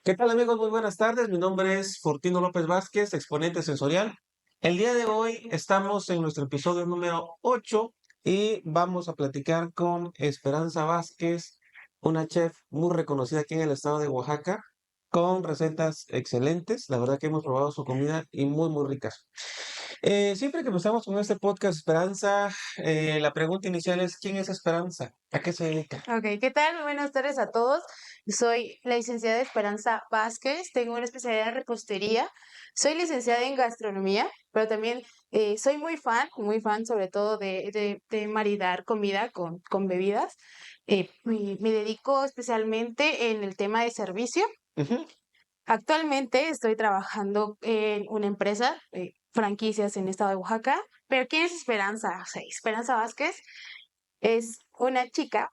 ¿Qué tal amigos? Muy buenas tardes. Mi nombre es Fortino López Vázquez, exponente sensorial. El día de hoy estamos en nuestro episodio número 8 y vamos a platicar con Esperanza Vázquez, una chef muy reconocida aquí en el estado de Oaxaca, con recetas excelentes. La verdad que hemos probado su comida y muy ricas. Siempre que empezamos con este podcast, Esperanza, la pregunta inicial es, ¿quién es Esperanza? ¿A qué se dedica? Ok, ¿qué tal? Muy buenas tardes a todos. Soy la licenciada Esperanza Vázquez, tengo una especialidad en repostería. Soy licenciada en gastronomía, pero también soy muy fan sobre todo de maridar comida con bebidas. Me dedico especialmente en el tema de servicio. Ujú. Actualmente estoy trabajando en una empresa, franquicias en el estado de Oaxaca. Pero ¿quién es Esperanza? O sea, Esperanza Vázquez es una chica,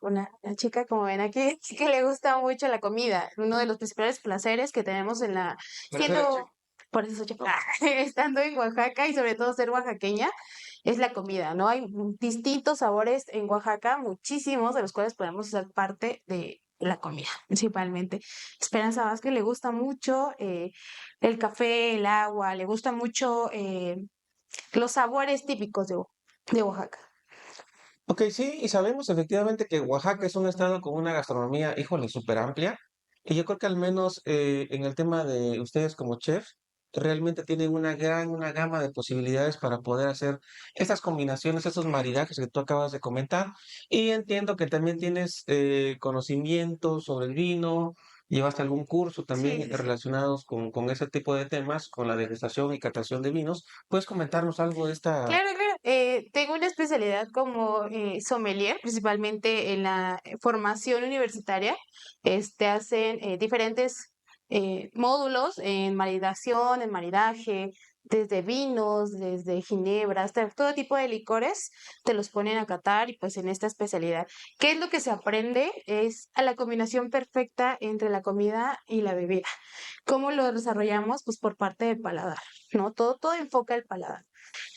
como ven aquí, que le gusta mucho la comida. Uno de los principales placeres que tenemos Por eso eres chef. siendo, por eso soy chef, estando en Oaxaca y sobre todo ser oaxaqueña, es la comida, ¿no? Hay distintos sabores en Oaxaca, muchísimos de los cuales podemos ser parte de la comida, principalmente. Esperanza Vázquez le gusta mucho el café, el agua, le gusta mucho los sabores típicos de Oaxaca. Ok, sí, y sabemos efectivamente que Oaxaca es un estado con una gastronomía, híjole, súper amplia. Y yo creo que al menos en el tema de ustedes como chef, realmente tienen una gama de posibilidades para poder hacer estas combinaciones, estos maridajes que tú acabas de comentar. Y entiendo que también tienes conocimiento sobre el vino, llevaste algún curso Sí, también sí, sí. relacionados con ese tipo de temas, con la degustación y catación de vinos. ¿Puedes comentarnos algo de esta? Claro, claro. Tengo una especialidad como sommelier, principalmente en la formación universitaria. Hacen diferentes módulos en maridación, en maridaje, desde vinos, desde ginebras, todo tipo de licores, te los ponen a catar y pues en esta especialidad. ¿Qué es lo que se aprende? Es a la combinación perfecta entre la comida y la bebida. ¿Cómo lo desarrollamos? Pues por parte del paladar, ¿no? Todo enfoca el paladar.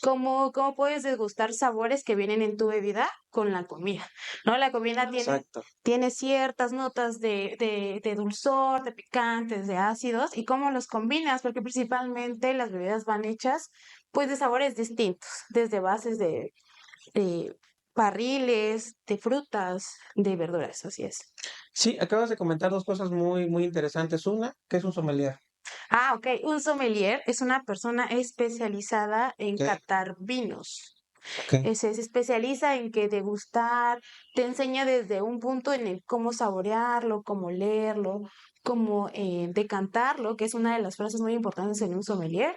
¿Cómo puedes degustar sabores que vienen en tu bebida con la comida? ¿No? La comida Exacto. tiene ciertas notas de dulzor, de picantes, de ácidos, y cómo los combinas, porque principalmente las bebidas van hechas pues de sabores distintos, desde bases de barriles, de frutas, de verduras, así es. Sí, acabas de comentar dos cosas muy interesantes. Una, que es un sommelier. Ah, ok. Un sommelier es una persona especializada en Ok, catar vinos. ok. Se especializa en que degustar, te enseña desde un punto en el cómo saborearlo, cómo leerlo, cómo decantarlo, que es una de las frases muy importantes en un sommelier,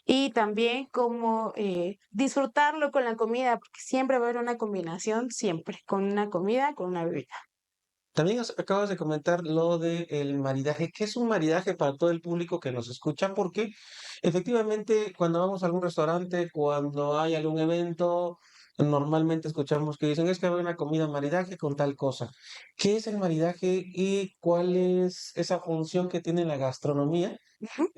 y también cómo disfrutarlo con la comida, porque siempre va a haber una combinación, siempre, con una comida, con una bebida. También acabas de comentar lo del maridaje. ¿Qué es un maridaje para todo el público que nos escucha? Porque efectivamente, cuando vamos a algún restaurante, cuando hay algún evento, normalmente escuchamos que dicen es que va a haber una comida maridaje con tal cosa. ¿Qué es el maridaje y cuál es esa función que tiene la gastronomía Ujú.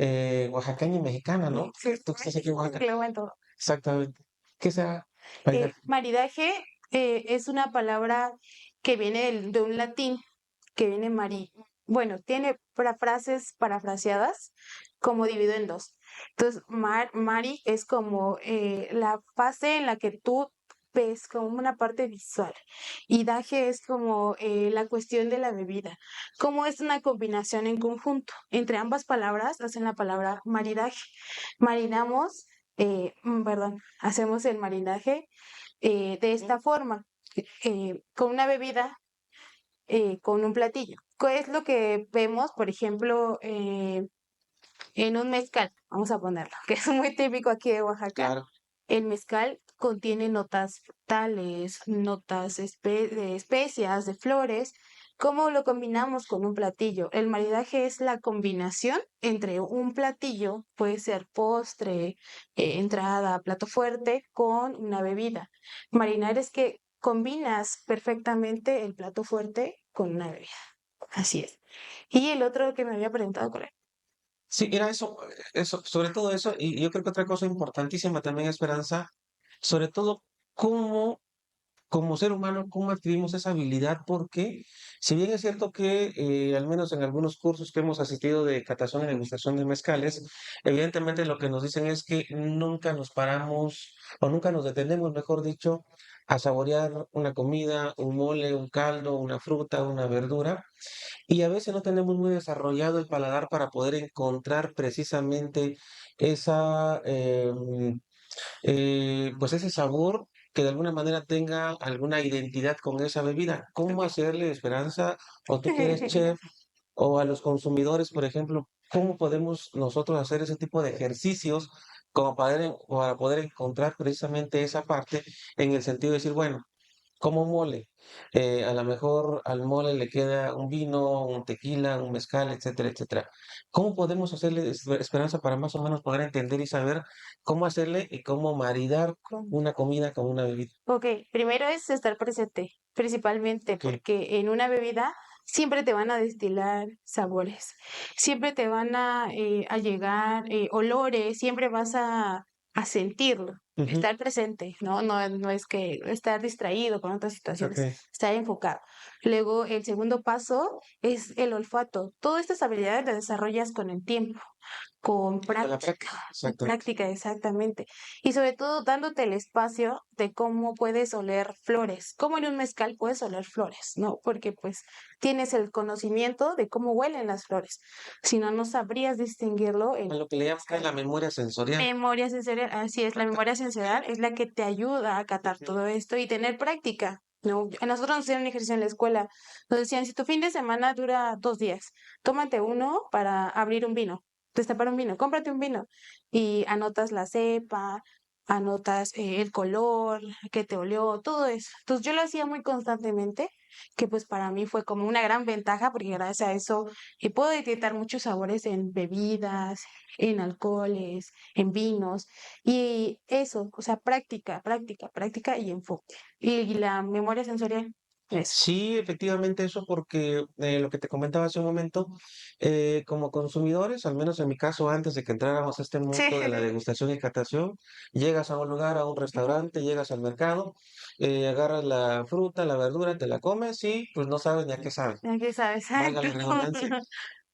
oaxaqueña y mexicana, ¿no? Sí, Tú que estás aquí en Oaxaca. complemento. Exactamente. ¿Qué sea maridaje? Maridaje es una palabra que viene de un latín, que viene bueno, tiene frases parafraseadas como dividido en dos. Entonces, mari es como la fase en la que tú ves como una parte visual y daje es como la cuestión de la bebida. Cómo es una combinación en conjunto. Entre ambas palabras hacen la palabra maridaje. Marinamos, perdón, hacemos el marinaje de esta forma, con una bebida, con un platillo. ¿Qué es lo que vemos, por ejemplo, en un mezcal? Vamos a ponerlo, que es muy típico aquí de Oaxaca. Claro. El mezcal contiene notas frutales, notas de especias, de flores. ¿Cómo lo combinamos con un platillo? El maridaje es la combinación entre un platillo, puede ser postre, entrada, plato fuerte, con una bebida. Marinar es que combinas perfectamente el plato fuerte con una bebida. Así es. Y el otro que me había preguntado, ¿cuál era? Sí, era eso, sobre todo eso, y yo creo que otra cosa importantísima también, Esperanza, sobre todo, cómo como ser humano, cómo adquirimos esa habilidad, porque si bien es cierto que, al menos en algunos cursos que hemos asistido de catación y degustación de mezcales, evidentemente lo que nos dicen es que nunca nos paramos o nunca nos detenemos, mejor dicho, a saborear una comida, un mole, un caldo, una fruta, una verdura, y a veces no tenemos muy desarrollado el paladar para poder encontrar precisamente esa, pues ese sabor que de alguna manera tenga alguna identidad con esa bebida. ¿Cómo hacerle, Esperanza, o tú que eres chef, o a los consumidores, por ejemplo, cómo podemos nosotros hacer ese tipo de ejercicios como para poder encontrar precisamente esa parte en el sentido de decir, bueno, como mole, a lo mejor al mole le queda un vino, un tequila, un mezcal, etcétera, etcétera. ¿Cómo podemos hacerle Esperanza para más o menos poder entender y saber cómo hacerle y cómo maridar una comida con una bebida? Ok, primero es estar presente, principalmente Ok, porque en una bebida siempre te van a destilar sabores, siempre te van a llegar olores, siempre vas a sentirlo, ujú, estar presente, ¿no? No, no es que estar distraído con otras ok, situaciones, estar enfocado. Luego, el segundo paso es el olfato. Todas estas habilidades las desarrollas con el tiempo, con la práctica, con exactamente. práctica, exactamente. Y sobre todo dándote el espacio de cómo puedes oler flores, cómo en un mezcal puedes oler flores, ¿no? Porque pues tienes el conocimiento de cómo huelen las flores. Si no, no sabrías distinguirlo en A lo que le llaman la mezcal. memoria sensorial. Memoria sensorial, así es, la memoria sensorial es la que te ayuda a catar Ujú. todo esto y tener práctica. No, a nosotros nos hicieron un ejercicio en la escuela. Nos decían, si tu fin de semana dura 2 días, tómate uno para abrir un vino, destapar un vino, cómprate un vino y anotas la cepa, anotas el color, qué te olió, todo eso. Entonces yo lo hacía muy constantemente, que pues para mí fue como una gran ventaja porque gracias a eso puedo detectar muchos sabores en bebidas, en alcoholes, en vinos, y eso, o sea, práctica, práctica, práctica y enfoque. Y la memoria sensorial, eso. Sí, efectivamente eso porque lo que te comentaba hace un momento, como consumidores, al menos en mi caso, antes de que entráramos a este Sí, mundo de la degustación y catación, llegas a un lugar, a un restaurante, llegas al mercado, agarras la fruta, la verdura, te la comes y pues no sabes ni a qué sabe, aquí sabes, valga exacto. la redundancia.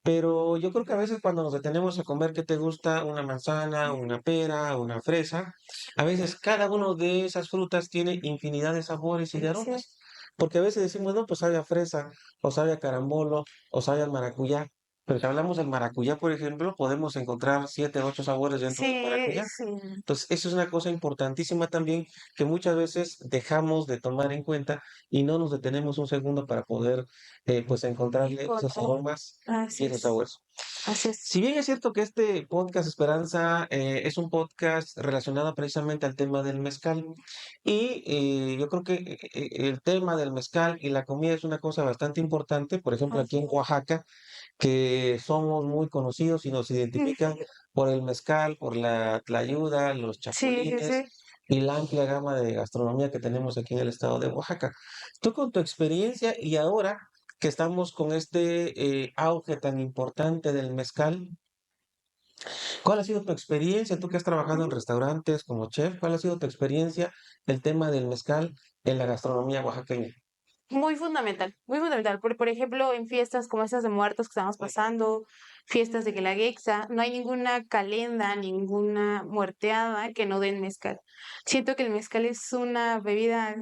Pero yo creo que a veces cuando nos detenemos a comer, ¿qué te gusta? Una manzana, una pera, una fresa. A veces cada uno de esas frutas tiene infinidad de sabores y de Sí, aromas. Porque a veces decimos, no, pues sabe a fresa, o sabe a carambolo, o sabe a maracuyá. Pero si hablamos del maracuyá, por ejemplo, podemos encontrar 7, 8 sabores dentro del sí, maracuyá. sí. Entonces, eso es una cosa importantísima también que muchas veces dejamos de tomar en cuenta y no nos detenemos un segundo para poder, pues, encontrarle esos Encontrar, aromas y así esos es, sabores. así es. Si bien es cierto que este podcast Esperanza es un podcast relacionado precisamente al tema del mezcal y yo creo que el tema del mezcal y la comida es una cosa bastante importante, por ejemplo aquí en Oaxaca, que somos muy conocidos y nos identifican por el mezcal, por la tlayuda, los Sí, sí, chapulines sí. y la amplia gama de gastronomía que tenemos aquí en el estado de Oaxaca. Tú con tu experiencia y ahora que estamos con este auge tan importante del mezcal, ¿cuál ha sido tu experiencia? Tú que has trabajado en restaurantes como chef, ¿cuál ha sido tu experiencia el tema del mezcal en la gastronomía oaxaqueña? Muy fundamental. Por ejemplo, en fiestas como esas de muertos que estamos pasando, fiestas de Guelaguetza, no hay ninguna calenda, ninguna muerteada que no den mezcal. Siento que el mezcal es una bebida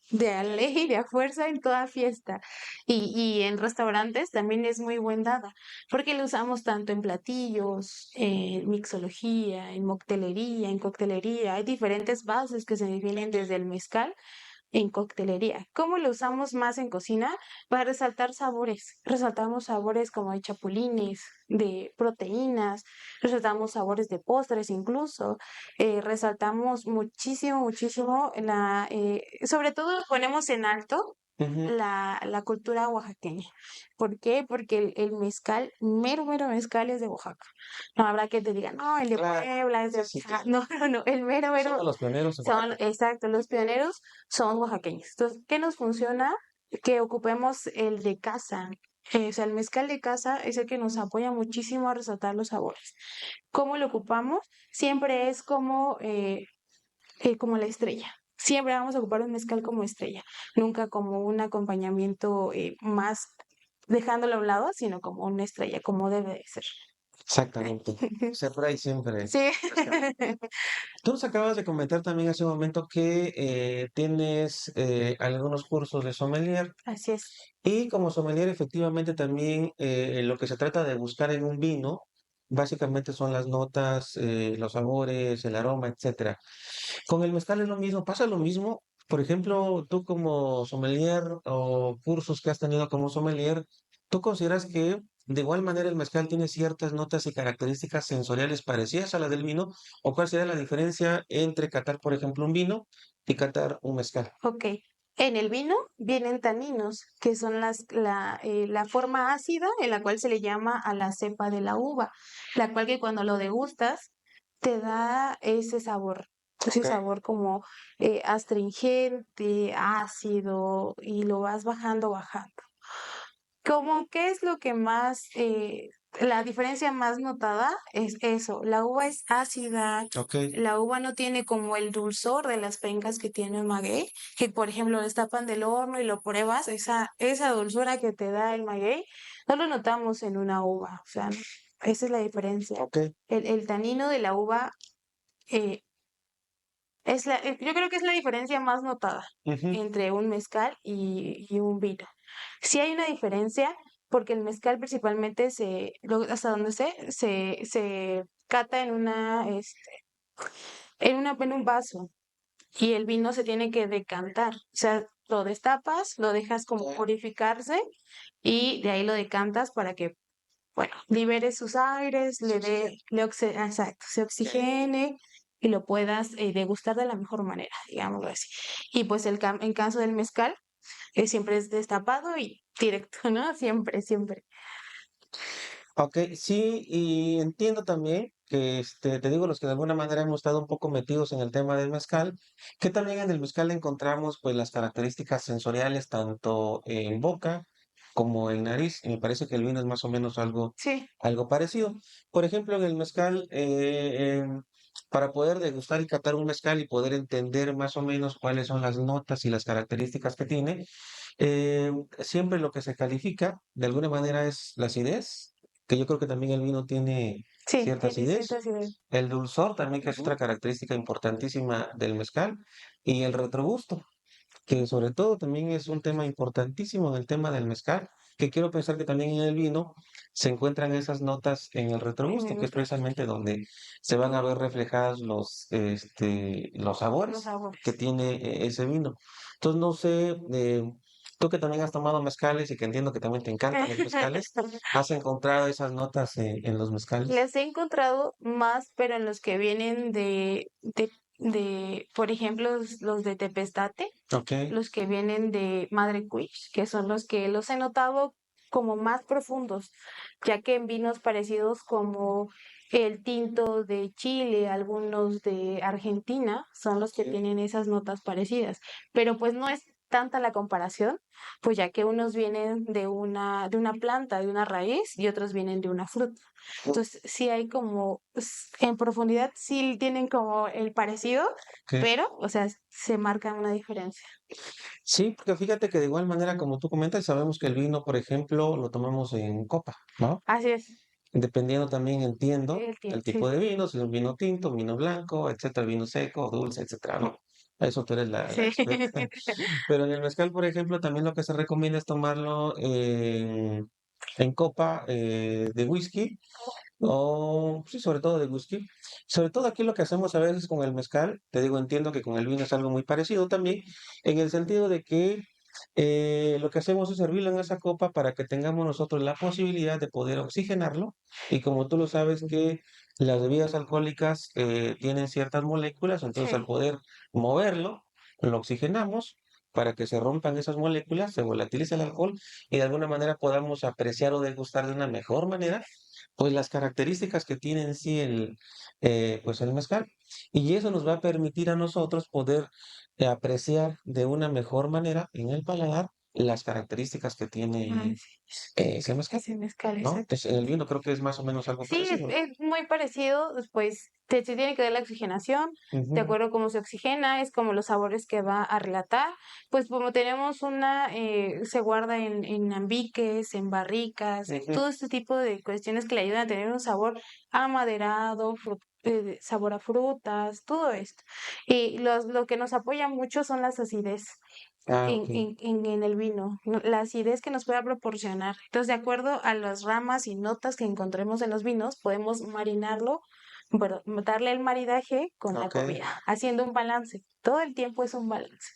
de a ley, de a fuerza en toda fiesta. Y en restaurantes también es muy buen dada, porque lo usamos tanto en platillos, en mixología, en moctelería, en coctelería. Hay diferentes bases que se definen desde el mezcal en coctelería. ¿Cómo lo usamos más en cocina? Para resaltar sabores. Resaltamos sabores como de chapulines, de proteínas, resaltamos sabores de postres incluso, resaltamos muchísimo, muchísimo sobre todo ponemos en alto Ujú. la cultura oaxaqueña. ¿Por qué? Porque el mezcal, mero, mero mezcal es de Oaxaca. No habrá que te diga, no, el de Claro, Puebla es de... sí, sí, Ajá, claro. no, no, no, el mero, Somos mero los pioneros en son, Oaxaca. exacto, los pioneros son oaxaqueños. Entonces, ¿qué nos funciona? Que ocupemos el de casa. O sea, el mezcal de casa es el que nos apoya muchísimo a resaltar los sabores. ¿Cómo lo ocupamos? Siempre es como la estrella. siempre vamos a ocupar un mezcal como estrella, nunca como un acompañamiento más dejándolo a un lado, sino como una estrella, como debe de ser. Exactamente. Siempre hay siempre. Sí, Tú nos acabas de comentar también hace un momento que tienes algunos cursos de sommelier así es. y como sommelier efectivamente también lo que se trata de buscar en un vino básicamente son las notas, los sabores, el aroma, etcétera. Con el mezcal es lo mismo, pasa lo mismo. Por ejemplo, tú como sommelier o cursos que has tenido como sommelier, ¿tú consideras que de igual manera el mezcal tiene ciertas notas y características sensoriales parecidas a las del vino? ¿O cuál sería la diferencia entre catar, por ejemplo, un vino y catar un mezcal? Ok. En el vino vienen taninos, que son la forma ácida en la cual se le llama a la cepa de la uva, la cual que cuando lo degustas te da ese Ok, sabor como astringente, ácido, y lo vas bajando, bajando. Como, ¿qué es lo que más, la diferencia más notada es eso? La uva es ácida, ok, la uva no tiene como el dulzor de las pencas que tiene el maguey, que por ejemplo lo destapan del horno y lo pruebas, esa dulzura que te da el maguey, no lo notamos en una uva, o sea, esa es la diferencia. ok. El tanino de la uva eh, yo creo que es la diferencia más notada Ujú. entre un mezcal y un vino. Sí hay una diferencia porque el mezcal principalmente hasta donde se cata en un vaso y el vino se tiene que decantar. O sea, lo destapas, lo dejas como purificarse y de ahí lo decantas para que, bueno, libere sus aires, exacto, se oxigene y lo puedas degustar de la mejor manera, digámoslo así. Y pues en caso del mezcal, siempre es destapado y directo, ¿no? Siempre, siempre. Ok, sí, y entiendo también que, te digo, los que de alguna manera hemos estado un poco metidos en el tema del mezcal, que también en el mezcal encontramos pues las características sensoriales tanto en boca como en nariz, y me parece que el vino es más o menos Sí, algo parecido. Por ejemplo, en el mezcal, para poder degustar y catar un mezcal y poder entender más o menos cuáles son las notas y las características que tiene, siempre lo que se califica de alguna manera es la acidez, que yo creo que también el vino tiene sí, cierta tiene acidez, ciertas ideas. el dulzor también, que es Ujú. otra característica importantísima del mezcal, y el retrogusto, que sobre todo también es un tema importantísimo en el tema del mezcal, que quiero pensar que también en el vino se encuentran esas notas en el En retrogusto, el que es otro, precisamente donde se van a ver reflejados los los sabores que sabores. tiene ese vino. Entonces, no sé, tú que también has tomado mezcales y que entiendo que también te encantan los mezcales, ¿has encontrado esas notas en los mezcales? Les he encontrado más, pero en los que vienen por ejemplo, los de Tepestate, Ok, los que vienen de Madre Cuich, que son los que los he notado como más profundos, ya que en vinos parecidos como el tinto de Chile, algunos de Argentina, son los que tienen esas notas parecidas, pero pues no es tanta la comparación, pues ya que unos vienen de una planta, de una raíz, y otros vienen de una fruta. Entonces, sí hay como, en profundidad sí tienen como el parecido, ok. pero, o sea, se marca una diferencia. Sí, porque fíjate que de igual manera, como tú comentas, sabemos que el vino, por ejemplo, lo tomamos en copa, ¿no? Así es, Dependiendo también, entiendo, el el tiempo, tipo sí. de vino, si es un vino tinto, un vino blanco, etcétera, vino seco, dulce, etcétera, ¿no? Eso tú eres la Sí. experta. Pero en el mezcal, por ejemplo, también lo que se recomienda es tomarlo en copa de whisky o, sí, sobre todo de whisky. Sobre todo aquí lo que hacemos a veces con el mezcal, te digo, entiendo que con el vino es algo muy parecido también, en el sentido de que lo que hacemos es servirlo en esa copa para que tengamos nosotros la posibilidad de poder oxigenarlo. Y como tú lo sabes que las bebidas alcohólicas tienen ciertas moléculas, entonces al Sí. poder moverlo, lo oxigenamos para que se rompan esas moléculas, se volatilice el alcohol y de alguna manera podamos apreciar o degustar de una mejor manera pues las características que tiene en sí pues el mezcal. Y eso nos va a permitir a nosotros poder apreciar de una mejor manera en el paladar las características que Ah, tiene sí, ese mezcal, ese mezcal, ¿no? exacto. Entonces, en el vino creo que es más o menos algo Sí, parecido. es muy parecido, pues se tiene que dar la oxigenación, de Ujú, acuerdo a cómo se oxigena, es como los sabores que va a relatar. Pues como tenemos se guarda en alambiques, en barricas, ujú. todo este tipo de cuestiones que le ayudan a tener un sabor amaderado, sabor a frutas, todo esto. Y lo que nos apoya mucho son las acidez Ah, ok. en el vino, la acidez que nos pueda proporcionar. Entonces, de acuerdo a las ramas y notas que encontremos en los vinos, podemos marinarlo, bueno, darle el maridaje con la Ok. comida, haciendo un balance. Todo el tiempo es un balance.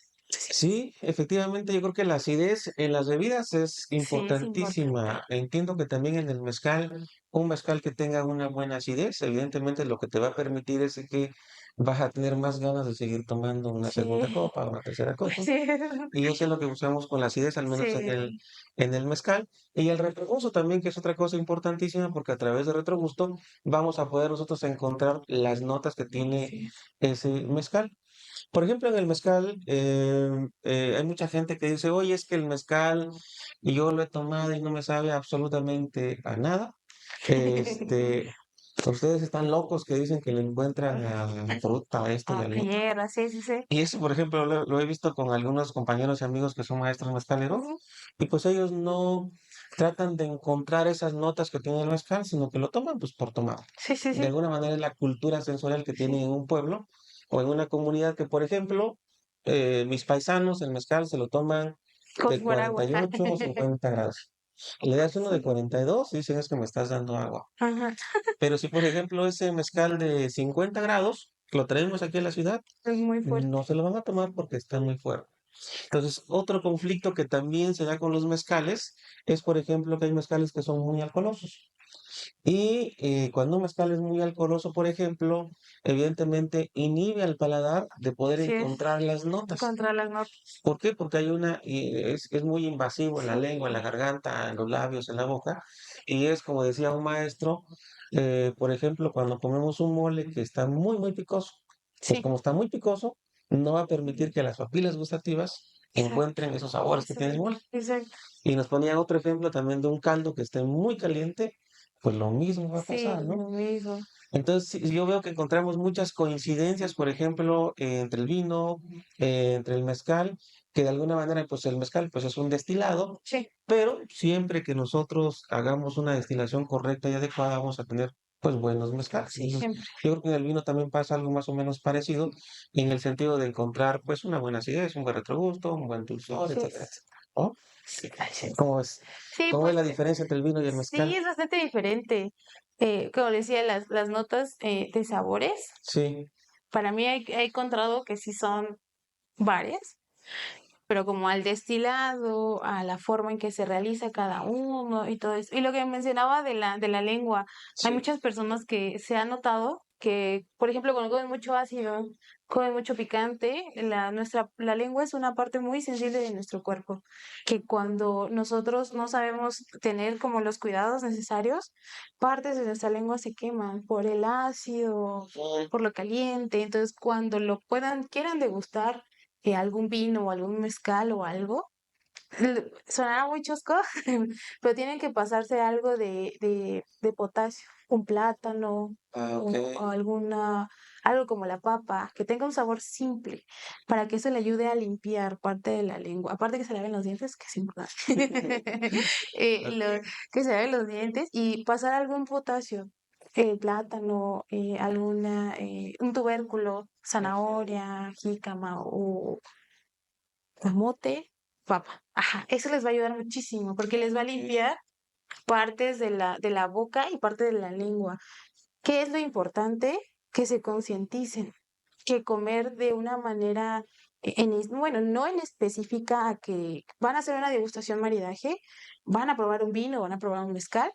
Sí, efectivamente, yo creo que la acidez en las bebidas es Sí, es importante. importantísima. Entiendo que también en el mezcal, un mezcal que tenga una buena acidez, evidentemente lo que te va a permitir es de que vas a tener más ganas de seguir tomando una segunda Sí, copa, una tercera copa. sí, Y eso es lo que buscamos con la acidez, al menos sí, en el mezcal. Y el retrogusto también, que es otra cosa importantísima, porque a través del retrogusto vamos a poder nosotros encontrar las notas que tiene sí, ese mezcal. Por ejemplo, en el mezcal, hay mucha gente que dice, oye, es que el mezcal yo lo he tomado y no me sabe absolutamente a nada. Este, ustedes están locos que dicen que le encuentran a la fruta, a esto y al otro. hierba, sí, sí, sí. Y eso, por ejemplo, lo he visto con algunos compañeros y amigos que son maestros mezcaleros, Ujú. y pues ellos no tratan de encontrar esas notas que tiene el mezcal, sino que lo toman pues por tomar. Sí, sí, De sí, alguna manera es la cultura sensorial que sí. tienen en un pueblo o en una comunidad que, por ejemplo, mis paisanos, el mezcal se lo toman Como de si fuera agua. 48 o 50 grados. Le das uno de Sí. 42 y dicen es que me estás dando agua. Ajá. Pero si, por ejemplo, ese mezcal de 50 grados, lo traemos aquí a la ciudad, Es muy no fuerte. se lo van a tomar porque está muy fuerte. Entonces, otro conflicto que también se da con los mezcales es, por ejemplo, que hay mezcales que son muy alcoholosos. Y cuando un mezcal es muy alcoholoso, por ejemplo, evidentemente inhibe al paladar de poder Sí, es encontrar las notas. contra las notas. ¿Por qué? Porque es muy invasivo en la Sí, lengua, en la garganta, en los labios, en la boca. Y es como decía un maestro, por ejemplo, cuando comemos un mole que está muy, muy picoso, pues sí, como está muy picoso, no va a permitir que las papilas gustativas exacto. encuentren esos sabores que Eso tiene el sí, mole. exacto. Y nos ponían otro ejemplo también de un caldo que esté muy caliente, pues lo mismo va a Sí, pasar, ¿no? lo mismo. Entonces, sí, yo veo que encontramos muchas coincidencias, por ejemplo, entre el vino, entre el mezcal, que de alguna manera, pues el mezcal, pues es un destilado, Sí, pero siempre que nosotros hagamos una destilación correcta y adecuada, vamos a tener, pues, buenos mezcales. sí, Entonces, siempre. yo creo que en el vino también pasa algo más o menos parecido, en el sentido de encontrar, pues, una buena acidez, un buen retrogusto, un buen dulzor, Sí, etcétera, etcétera, ¿no? sí, así es. ¿Cómo ves? Sí, ¿Cómo ves pues la diferencia entre el vino y el sí, mezcal? es bastante diferente. Como decía, las notas de sabores, Sí, para mí he encontrado que sí son varias, pero como al destilado, a la forma en que se realiza cada uno y todo eso. Y lo que mencionaba de la lengua, hay sí. muchas personas que se ha notado que, por ejemplo, cuando comen mucho ácido, comen mucho picante, la lengua es una parte muy sensible de nuestro cuerpo, que cuando nosotros no sabemos tener como los cuidados necesarios, partes de nuestra lengua se queman por el ácido, por lo caliente. Entonces, cuando quieran degustar algún vino o algún mezcal o algo, sonará muy chosco, pero tienen que pasarse algo de potasio, un plátano Ah, ok. o algo como la papa, que tenga un sabor simple, para que eso le ayude a limpiar parte de la lengua. Aparte que se laven los dientes, que es importante. Ok. Que se laven los dientes y pasar algún potasio. Plátano, un tubérculo, zanahoria, jícama o camote, papa. Ajá, eso les va a ayudar muchísimo porque les va a limpiar partes de la boca y parte de la lengua. ¿Qué es lo importante? Que se concienticen, que comer de una manera, bueno, no en específica a que van a hacer una degustación maridaje, van a probar un vino, van a probar un mezcal,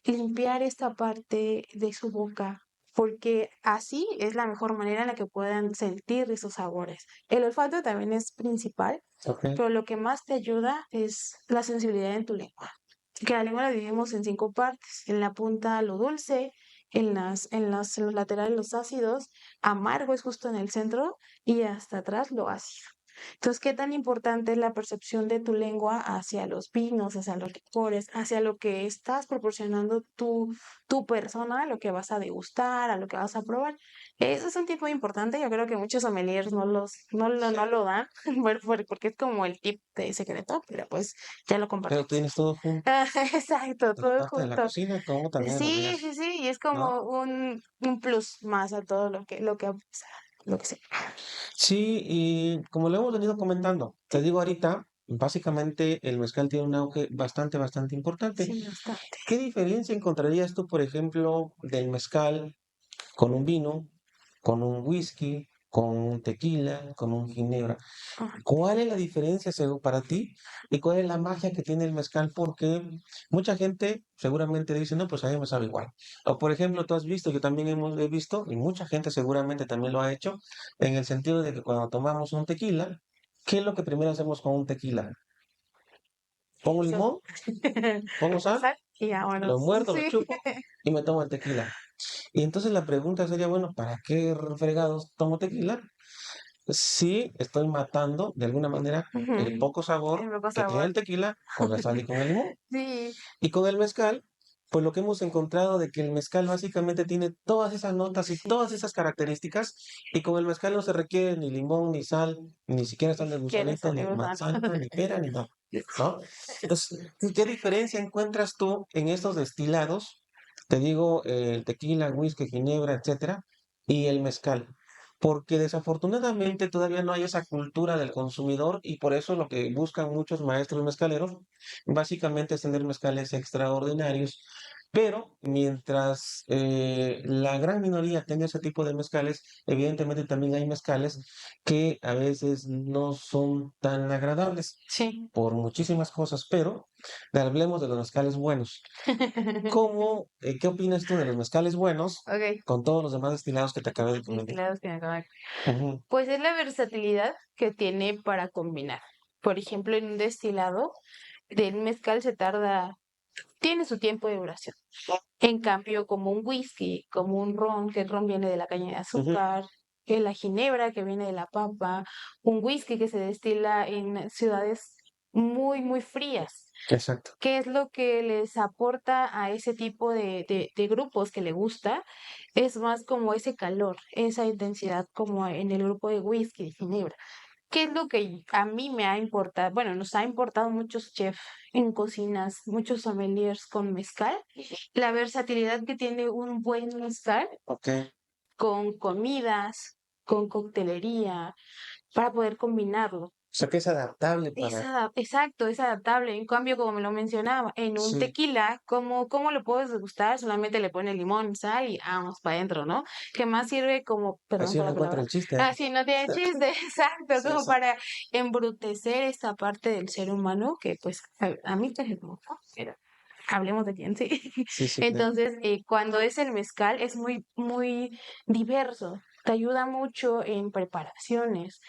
limpiar esta parte de su boca, porque así es la mejor manera en la que puedan sentir esos sabores. El olfato también es principal, Ok. pero lo que más te ayuda es la sensibilidad en tu lengua. Que la lengua la dividimos en 5 partes. En la punta lo dulce, en los laterales los ácidos, amargo es justo en el centro y hasta atrás lo ácido. Entonces, ¿qué tan importante es la percepción de tu lengua hacia los vinos, hacia los licores, hacia lo que estás proporcionando tu persona, a lo que vas a degustar, a lo que vas a probar? Eso es un tip muy importante. Yo creo que muchos sommeliers no lo dan, porque es como el tip de secreto, pero pues ya lo Pero compartimos. tienes todo junto, Exacto, tanto todo parte de la junto. cocina como también de los Sí, días, sí, sí, y es ¿no? como un plus más a todo lo que sea. Sí, y como lo hemos venido comentando, te digo ahorita, básicamente el mezcal tiene un auge bastante importante. Sí, bastante. ¿Qué diferencia encontrarías tú, por ejemplo, del mezcal con un vino, con un whisky, con un tequila, con un ginebra? ¿Cuál es la diferencia para ti y cuál es la magia que tiene el mezcal? Porque mucha gente seguramente dice, no, pues a mí me sabe igual. O por ejemplo, tú has visto, yo también he visto, y mucha gente seguramente también lo ha hecho, en el sentido de que cuando tomamos un tequila, ¿qué es lo que primero hacemos con un tequila? Pongo Eso. limón, pongo sal, Sal y lo vámonos. muerdo, lo Sí. chupo y me tomo el tequila. Y entonces la pregunta sería, bueno, ¿para qué fregados tomo tequila? Sí, estoy matando de alguna manera el Ujú. poco sabor El poco que tiene sabor. el tequila con la sal y con el limón. Sí, Y con el mezcal, pues lo que hemos encontrado de que el mezcal básicamente tiene todas esas notas y sí. todas esas características, y con el mezcal no se requiere ni limón, ni sal, ni siquiera Ni sal de siquiera gusanito, ni salimos tanto. manzana, ni pera, ni nada, ¿no? Entonces, ¿qué diferencia encuentras tú en estos destilados? Te digo, el tequila, whisky, ginebra, etcétera, y el mezcal. Porque desafortunadamente todavía no hay esa cultura del consumidor y por eso lo que buscan muchos maestros mezcaleros básicamente es tener mezcales extraordinarios, pero mientras la gran minoría tenga ese tipo de mezcales, evidentemente también hay mezcales que a veces no son tan agradables Sí. por muchísimas cosas, pero hablemos de los mezcales buenos. ¿Cómo, qué opinas tú de los mezcales buenos Ok, con todos los demás destilados que te acabé de comentar? destilados que me acaban. Ujú, Pues es la versatilidad que tiene para combinar. Por ejemplo, en un destilado, del mezcal tiene su tiempo de duración. En cambio, como un whisky, como un ron, que el ron viene de la caña de ujú, azúcar, que la ginebra que viene de la papa, un whisky que se destila en ciudades muy frías. exacto. ¿Qué es lo que les aporta a ese tipo de grupos que le gusta? Es más como ese calor, esa intensidad como en el grupo de whisky, de ginebra. ¿Qué es lo que a mí me ha importado? Bueno, nos ha importado muchos chefs en cocinas, muchos sommeliers con mezcal, la versatilidad que tiene un buen mezcal Ok. con comidas, con coctelería, para poder combinarlo. O sea que es adaptable para... Exacto, es adaptable. En cambio, como me lo mencionaba, en un Sí, tequila, ¿cómo lo puedes degustar? Solamente le pones limón, sal y vamos para adentro, ¿no? Que más sirve como, perdón así por no la encuentro palabra, el chiste, ¿eh? así no tiene chiste, exacto, Sí, como exacto. para embrutecer esta parte del ser humano que pues a mí pues me gusta, pero hablemos de quién, sí. Sí, sí, claro. Entonces, cuando es el mezcal es muy diverso, te ayuda mucho en preparaciones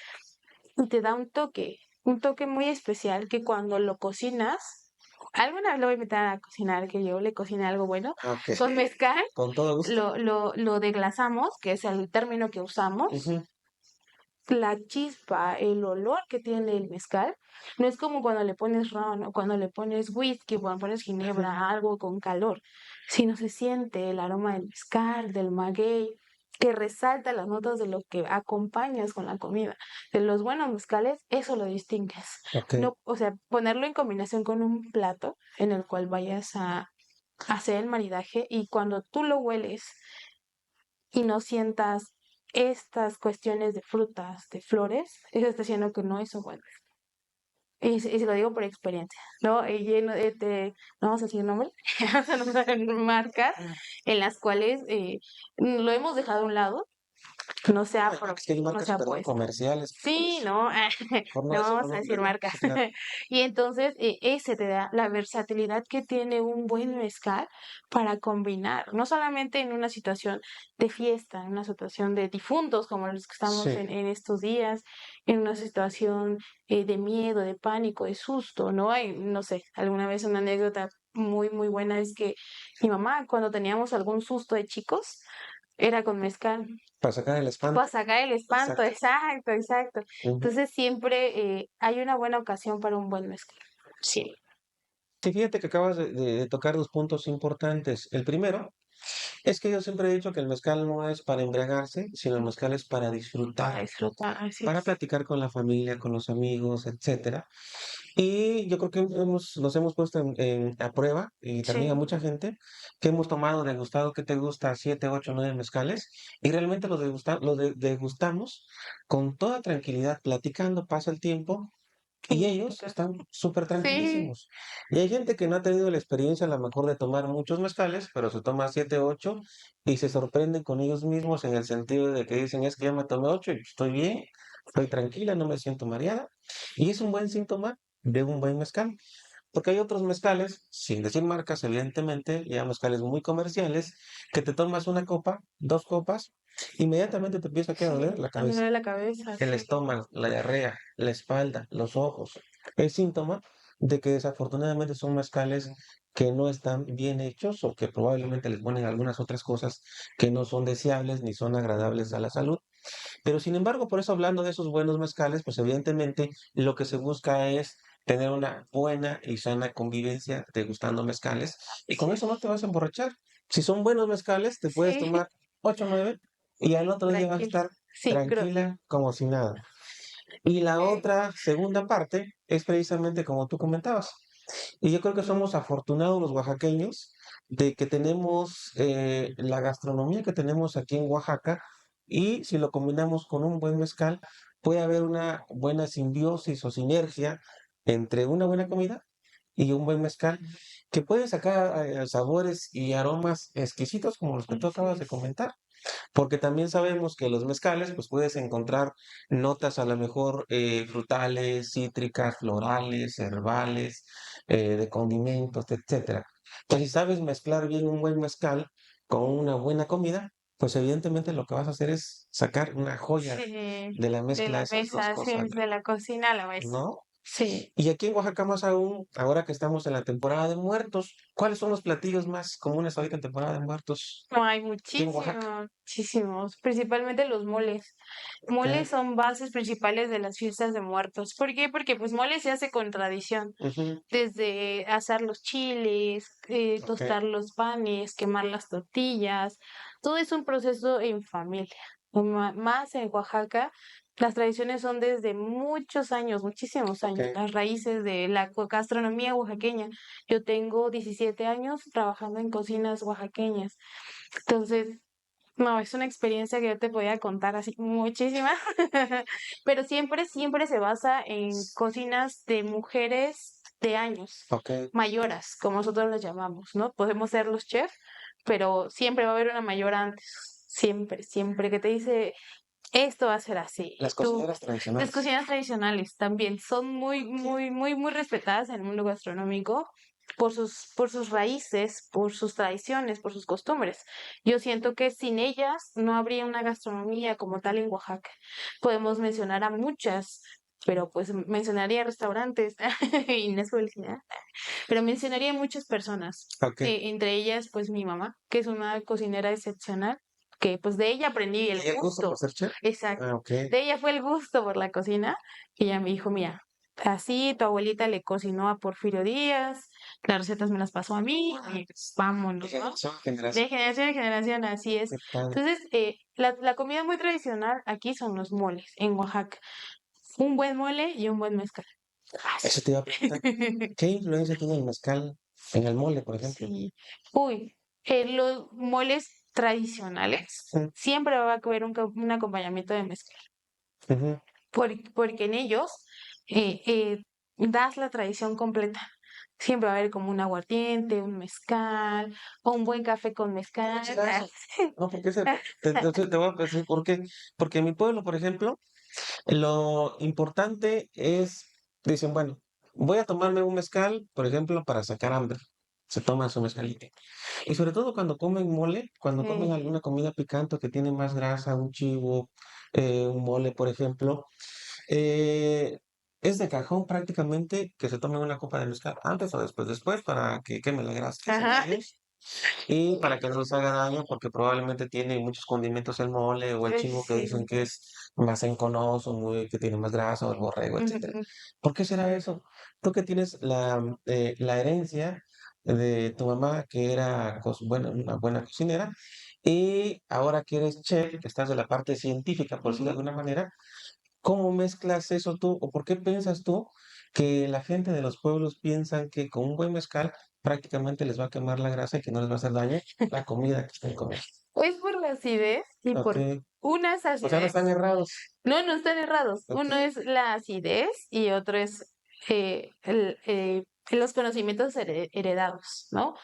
y te da un toque muy especial que cuando lo cocinas, alguna vez lo voy a invitar a cocinar, que yo le cocine algo bueno, Ah, ok. con mezcal, Con todo gusto. lo deglasamos, que es el término que usamos, Ujú, la chispa, el olor que tiene el mezcal, no es como cuando le pones ron o cuando le pones whisky, cuando pones ginebra, algo con calor, sino se siente el aroma del mezcal, del maguey, que resalta las notas de lo que acompañas con la comida. De los buenos mezcales, eso lo distingues. ok. No, o sea, ponerlo en combinación con un plato en el cual vayas a hacer el maridaje y cuando tú lo hueles y no sientas estas cuestiones de frutas, de flores, eso está diciendo que no es un buen mezcal. Y se lo digo por experiencia, ¿no? No vamos a decir nombres, vamos a nombrar marcas en las cuales lo hemos dejado a un lado, no se ha, No, es que hay no marcas, se ha perdón, puesto. comerciales, Sí, pues, ¿no? por no No decirlo vamos a nombre, decir ¿no? marcas. Sí, claro. Y entonces, ese te da la versatilidad que tiene un buen mezcal para combinar, no solamente en una situación de fiesta, en una situación de difuntos como los que estamos Sí, en estos días, en una situación de miedo, de pánico, de susto, ¿no? Hay, no sé, alguna vez una anécdota muy buena es que mi mamá, cuando teníamos algún susto de chicos, era con mezcal, para sacar el espanto. para sacar el espanto, Exacto. exacto, exacto. Ujú. Entonces siempre hay una buena ocasión para un buen mezcal. Sí, Sí, fíjate que acabas de tocar dos puntos importantes. El primero es que yo siempre he dicho que el mezcal no es para embriagarse, sino el mezcal es para para disfrutar, disfrutar, así para es. platicar con la familia, con los amigos, etcétera. Y yo creo que nos hemos puesto a prueba y también a Sí, mucha gente que hemos tomado, degustado, que te gusta, 7, 8, 9 mezcales, y realmente degustamos con toda tranquilidad, platicando, pasa el tiempo, qué y ellos bonito. están súper Sí, tranquilísimos. Y hay gente que no ha tenido la experiencia a lo mejor de tomar muchos mezcales, pero se toma 7, 8 y se sorprenden con ellos mismos en el sentido de que dicen, es que ya me tomé 8 y estoy bien, estoy tranquila, no me siento mareada. Y es un buen síntoma de un buen mezcal. Porque hay otros mezcales, sin decir marcas, evidentemente, ya mezcales muy comerciales, que te tomas una copa, 2 copas, inmediatamente te empieza a doler sí, la a mí me cabeza, duele la cabeza, el sí. estómago, la diarrea, la espalda, los ojos. Es síntoma de que desafortunadamente son mezcales que no están bien hechos o que probablemente les ponen algunas otras cosas que no son deseables ni son agradables a la salud. Pero sin embargo, por eso hablando de esos buenos mezcales, pues evidentemente lo que se busca es tener una buena y sana convivencia degustando mezcales y con eso no te vas a emborrachar. Si son buenos mezcales, te puedes Sí, tomar 8 o 9 y al otro día vas a tranquilo. estar Sí, tranquila como si nada. Y la otra segunda parte es precisamente como tú comentabas. Y yo creo que somos afortunados los oaxaqueños de que tenemos la gastronomía que tenemos aquí en Oaxaca y si lo combinamos con un buen mezcal, puede haber una buena simbiosis o sinergia entre una buena comida y un buen mezcal que puede sacar sabores y aromas exquisitos como los que tú así acabas de es. comentar. Porque también sabemos que los mezcales, pues puedes encontrar notas a lo mejor frutales, cítricas, florales, herbales, de condimentos, etcétera. Pues si sabes mezclar bien un buen mezcal con una buena comida, pues evidentemente lo que vas a hacer es sacar una joya Sí, de la de mezcla de la esas dos mesa, sí, cosas, de la cocina a la mesa. ¿no? Sí, Y aquí en Oaxaca más aún, ahora que estamos en la temporada de muertos, ¿cuáles son los platillos más comunes ahorita en temporada de muertos no, hay aquí en Oaxaca? muchísimos, muchísimos, principalmente los moles. Ok. Moles son bases principales de las fiestas de muertos. ¿Por qué? Porque pues mole se hace con tradición, Ujú. desde asar los chiles, Ok. tostar los panes, quemar las tortillas, todo es un proceso en familia. Más en Oaxaca, las tradiciones son desde muchos años, muchísimos Ok. años, las raíces de la gastronomía oaxaqueña. Yo tengo 17 años trabajando en cocinas oaxaqueñas. Entonces, no, es una experiencia que yo te podía contar así muchísima, pero siempre, siempre se basa en cocinas de mujeres de años, Ok. mayoras, como nosotros las llamamos, ¿no? Podemos ser los chefs, pero siempre va a haber una mayor antes, siempre, siempre que te dice, esto va a ser así. Las Tú, cocineras las tradicionales. cocinas tradicionales también son muy, muy, muy, muy respetadas en el mundo gastronómico por sus raíces, por sus tradiciones, por sus costumbres. Yo siento que sin ellas no habría una gastronomía como tal en Oaxaca. Podemos mencionar a muchas, pero pues mencionaría restaurantes y no es publicidad, pero mencionaría muchas personas, Ok. entre ellas pues mi mamá, que es una cocinera excepcional, que pues de ella aprendí el ¿Y el gusto por gusto, ser chef? exacto, Ah, ok. de ella fue el gusto por la cocina, y ella me dijo, mira, así tu abuelita le cocinó a Porfirio Díaz, las recetas me las pasó a mí, y pues, De vámonos, ¿no? generación a generación. De generación en generación, así es. Qué padre. Entonces, la comida muy tradicional aquí son los moles en Oaxaca. Un buen mole y un buen mezcal. Eso Así. te iba a preguntar. ¿Qué influencia tiene el mezcal en el mole, por ejemplo? Sí. Uy, los moles tradicionales Mm, siempre va a haber un acompañamiento de mezcal, ujú. porque en ellos das la tradición completa. Siempre va a haber como un aguardiente, un mezcal, o un buen café con ¿Cómo mezcal. será eso? No, porque te voy a decir por qué. Porque en mi pueblo, por ejemplo, lo importante es, dicen, bueno, voy a tomarme un mezcal, por ejemplo, para sacar hambre. Se toma su mezcalito. Y sobre todo cuando comen mole, cuando comen Sí. alguna comida picante que tiene más grasa, un chivo, un mole, por ejemplo, eh, es de cajón prácticamente que se tomen una copa de mezcal, antes o después, después para que queme la grasa, qué sé Ajá. yo. y para que no les haga daño, porque probablemente tiene muchos condimentos el mole o el chivo que Sí. dicen que es más enconoso, muy, que tiene más grasa o el borrego, etcétera. Ujú. ¿Por qué será eso? Tú que tienes la herencia de tu mamá, que era una buena cocinera, y ahora que eres chef, que estás de la parte científica, por decirlo de alguna manera, ¿cómo mezclas eso tú o por qué piensas tú que la gente de los pueblos piensan que con un buen mezcal prácticamente les va a quemar la grasa y que no les va a hacer daño la comida que estén comiendo? Es por la acidez y Ok, por unas o sea, no están acidez. errados. No, no están errados. Ok, Uno es la acidez y otro es los conocimientos heredados, ¿no?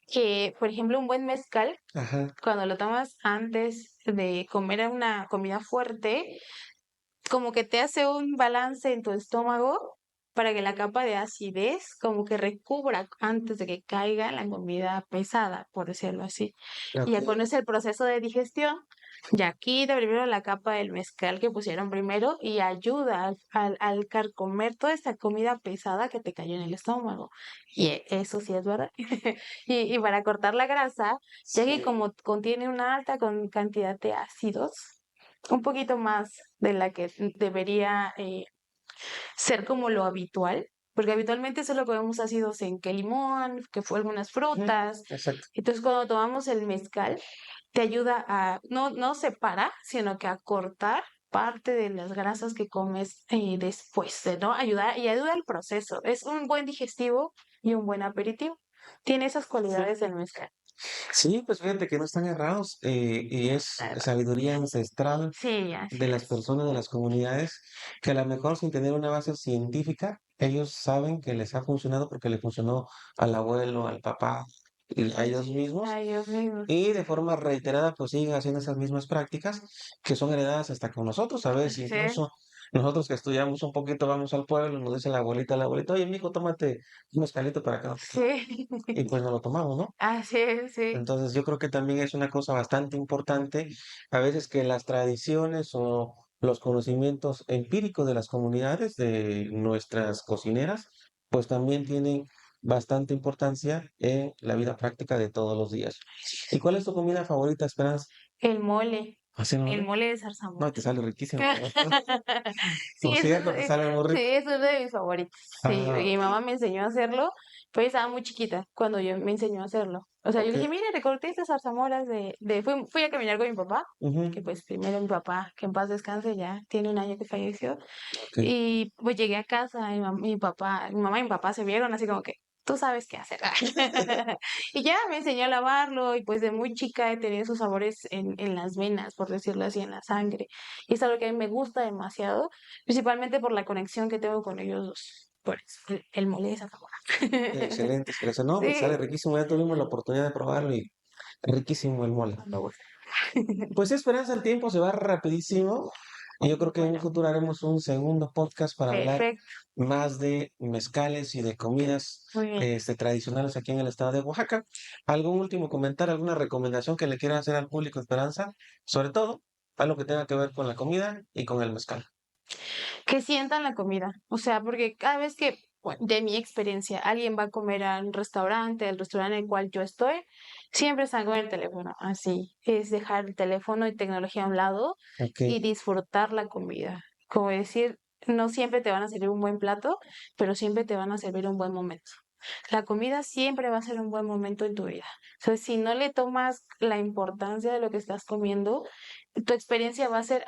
Que, por ejemplo, un buen mezcal, ajá, cuando lo tomas antes de comer una comida fuerte, como que te hace un balance en tu estómago para que la capa de acidez como que recubra antes de que caiga en la comida pesada, por decirlo así. Y ok. ya con ese el proceso de digestión, ya quita primero la capa del mezcal que pusieron primero y ayuda al carcomer toda esta comida pesada que te cayó en el estómago. Y eso sí es verdad. Y para cortar la grasa, ya que como contiene una alta cantidad de ácidos, un poquito más de la que debería ser como lo habitual, porque habitualmente solo comemos ácidos en que limón, que fue algunas Ujú, frutas. exacto. Entonces, cuando tomamos el mezcal, te ayuda a, no separa, sino que a cortar parte de las grasas que comes después, ¿no? Ayudar y ayuda al proceso. Es un buen digestivo y un buen aperitivo. Tiene esas cualidades del mezcal. Sí, pues fíjate que no están errados y es sabiduría ancestral Sí, de así las es. personas, de las comunidades, que a lo mejor sin tener una base científica, ellos saben que les ha funcionado porque le funcionó al abuelo, al papá y a ellos mismos, Ay, Dios mío. y de forma reiterada pues siguen haciendo esas mismas prácticas que son heredadas hasta con nosotros. A veces Sí, incluso nosotros que estudiamos un poquito vamos al pueblo, nos dice la abuelita, oye, mijo, tómate un mezcalito para acá. sí. Y pues no lo tomamos, ¿no? Así es, sí. Entonces yo creo que también es una cosa bastante importante, a veces que las tradiciones o los conocimientos empíricos de las comunidades, de nuestras cocineras, pues también tienen bastante importancia en la vida práctica de todos los días. ¿Y cuál es tu comida favorita, Esperanza? El mole, ¿Así no? el ¿Eh? mole de No, te zarzamora. sale riquísimo. Sí, Por cierto, te sale muy sí, rico. es uno de mis favoritos. Sí, Ah, mi ok. mamá me enseñó a hacerlo, pero yo estaba muy chiquita cuando yo me enseñó a hacerlo. O sea, yo Ok. le dije, mire, recorté estas zarzamoras fui a caminar con mi papá, Ujú, que pues primero mi papá, que en paz descanse, ya tiene un año que falleció. ok. Y pues llegué a casa y mi mamá y mi papá se vieron así como que, tú sabes qué hacer. Y ya me enseñó a lavarlo y pues de muy chica he tenido esos sabores en las venas, por decirlo así, en la sangre. Y es algo que a mí me gusta demasiado, principalmente por la conexión que tengo con ellos dos. Por eso, el mole de Zamora. Excelente, excelente. No, pues sale Sí, riquísimo. Ya tuvimos la oportunidad de probarlo y riquísimo el mole. me gusta. Pues sí, Esperanza, el tiempo se va rapidísimo. Y yo creo que en un futuro haremos un segundo podcast para hablar Perfecto, más de mezcales y de comidas muy bien. tradicionales aquí en el estado de Oaxaca. ¿Algún último comentario, alguna recomendación que le quieran hacer al público, Esperanza? Sobre todo, algo que tenga que ver con la comida y con el mezcal. Que sientan la comida. O sea, porque cada vez que, bueno, de mi experiencia, alguien va a comer al restaurante, el restaurante en el cual yo estoy, siempre están con el teléfono. Así es dejar el teléfono y tecnología a un lado Ok. y disfrutar la comida. Como decir, no siempre te van a servir un buen plato, pero siempre te van a servir un buen momento. La comida siempre va a ser un buen momento en tu vida. O sea, si no le tomas la importancia de lo que estás comiendo, tu experiencia va a ser,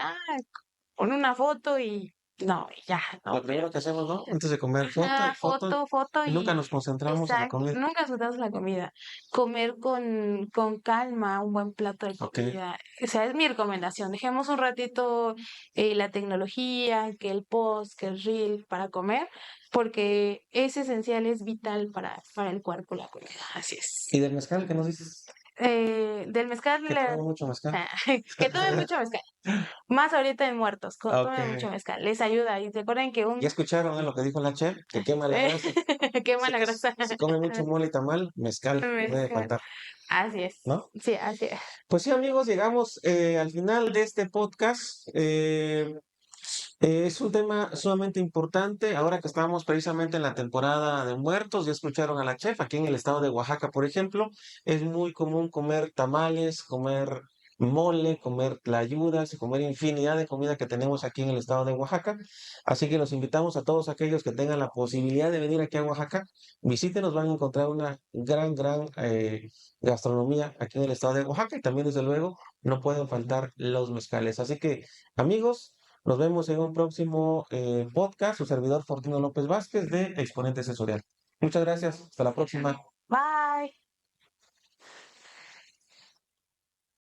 pon una foto y no, y ya, Lo no, pero primero que hacemos, ¿no? Antes de comer, foto y ajá, foto, foto y nunca y nos concentramos en la exacto, comida. nunca disfrutas la comida. Comer con calma, un buen plato de Ok. comida. O sea, es mi recomendación. Dejemos un ratito la tecnología, que el post, que el reel para comer, porque es esencial, es vital para el cuerpo la comida. Así es. ¿Y del mezcal que nos dices? Del mezcal, Que tome mucho mezcal. que tomen mucho mezcal. Más ahorita en muertos, Ok. tomen mucho mezcal, les ayuda. Y recuerden que ¿Ya escucharon lo que dijo la chef? Que quema la grasa. quema Así la que grasa. si come mucho mole y tamal, mezcal, no debe Mezcal. faltar, Así es. ¿no? Sí, así es. Pues sí, amigos, llegamos al final de este podcast. Es un tema sumamente importante. Ahora que estamos precisamente en la temporada de muertos, ya escucharon a la chef. Aquí en el estado de Oaxaca, por ejemplo, es muy común comer tamales, comer mole, comer tlayudas y comer infinidad de comida que tenemos aquí en el estado de Oaxaca. Así que los invitamos a todos aquellos que tengan la posibilidad de venir aquí a Oaxaca. Visítenos, van a encontrar una gran gastronomía aquí en el estado de Oaxaca y también, desde luego, no pueden faltar los mezcales. Así que, amigos, nos vemos en un próximo podcast, su servidor Fortino López Vázquez de Exponente Sensorial. Muchas gracias, hasta la próxima. Bye.